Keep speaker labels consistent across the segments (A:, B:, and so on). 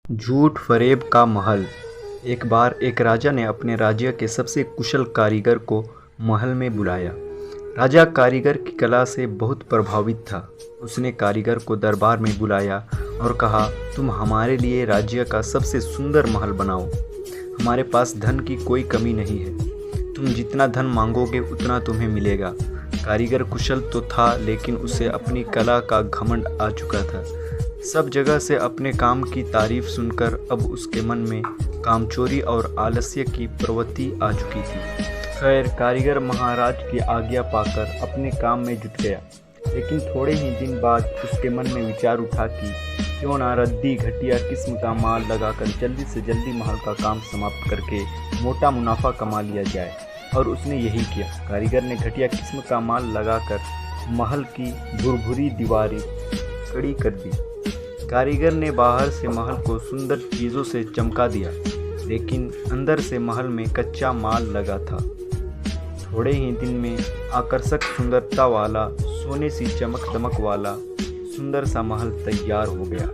A: झूठ फरेब का महल। एक बार एक राजा ने अपने राज्य के सबसे कुशल कारीगर को महल में बुलाया। राजा कारीगर की कला से बहुत प्रभावित था। उसने कारीगर को दरबार में बुलाया और कहा, तुम हमारे लिए राज्य का सबसे सुंदर महल बनाओ। हमारे पास धन की कोई कमी नहीं है। तुम जितना धन मांगोगे उतना तुम्हें मिलेगा। कारीगर कुशल तो था, लेकिन उसे अपनी कला का घमंड आ चुका था। सब जगह से अपने काम की तारीफ सुनकर अब उसके मन में कामचोरी और आलस्य की प्रवृत्ति आ चुकी थी। खैर, कारीगर महाराज की आज्ञा पाकर अपने काम में जुट गया, लेकिन थोड़े ही दिन बाद उसके मन में विचार उठा कि क्यों ना रद्दी घटिया किस्म का माल लगाकर जल्दी से जल्दी महल का काम समाप्त करके मोटा मुनाफा कमा लिया जाए। और उसने यही किया। कारीगर ने घटिया किस्म का माल लगाकर महल की भुरभुरी दीवारें कड़ी कर दी। कारीगर ने बाहर से महल को सुंदर चीज़ों से चमका दिया, लेकिन अंदर से महल में कच्चा माल लगा था। थोड़े ही दिन में आकर्षक सुंदरता वाला, सोने सी चमक दमक वाला सुंदर सा महल तैयार हो गया।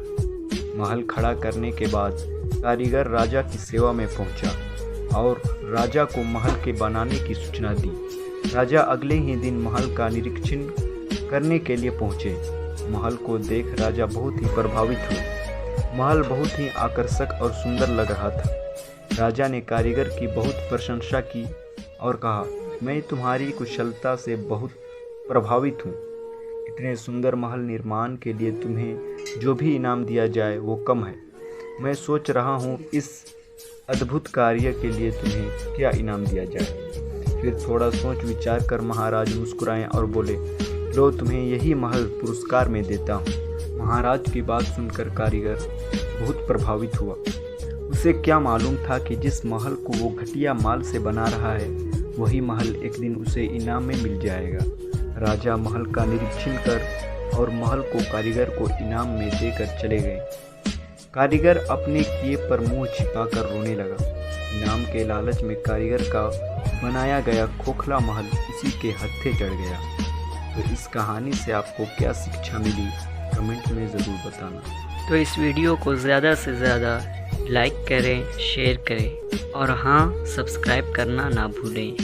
A: महल खड़ा करने के बाद कारीगर राजा की सेवा में पहुंचा और राजा को महल के बनाने की सूचना दी। राजा अगले ही दिन महल का निरीक्षण करने के लिए पहुंचे। महल को देख राजा बहुत ही प्रभावित हुए। महल बहुत ही आकर्षक और सुंदर लग रहा था। राजा ने कारीगर की बहुत प्रशंसा की और कहा, मैं तुम्हारी कुशलता से बहुत प्रभावित हूँ। इतने सुंदर महल निर्माण के लिए तुम्हें जो भी इनाम दिया जाए वो कम है। मैं सोच रहा हूँ इस अद्भुत कार्य के लिए तुम्हें क्या इनाम दिया जाए। फिर थोड़ा सोच विचार कर महाराज मुस्कुराए और बोले, लो, तुम्हें यही महल पुरस्कार में देता हूँ। महाराज की बात सुनकर कारीगर बहुत प्रभावित हुआ। उसे क्या मालूम था कि जिस महल को वो घटिया माल से बना रहा है, वही महल एक दिन उसे इनाम में मिल जाएगा। राजा महल का निरीक्षण कर और महल को कारीगर को इनाम में देकर चले गए। कारीगर अपने किए पर मुंह छिपाकर रोने लगा। इनाम के लालच में कारीगर का बनाया गया खोखला महल उसी के हत्थे चढ़ गया। तो इस कहानी से आपको क्या शिक्षा मिली, कमेंट में ज़रूर बताना।
B: तो इस वीडियो को ज़्यादा से ज़्यादा लाइक करें, शेयर करें और हाँ, सब्सक्राइब करना ना भूलें।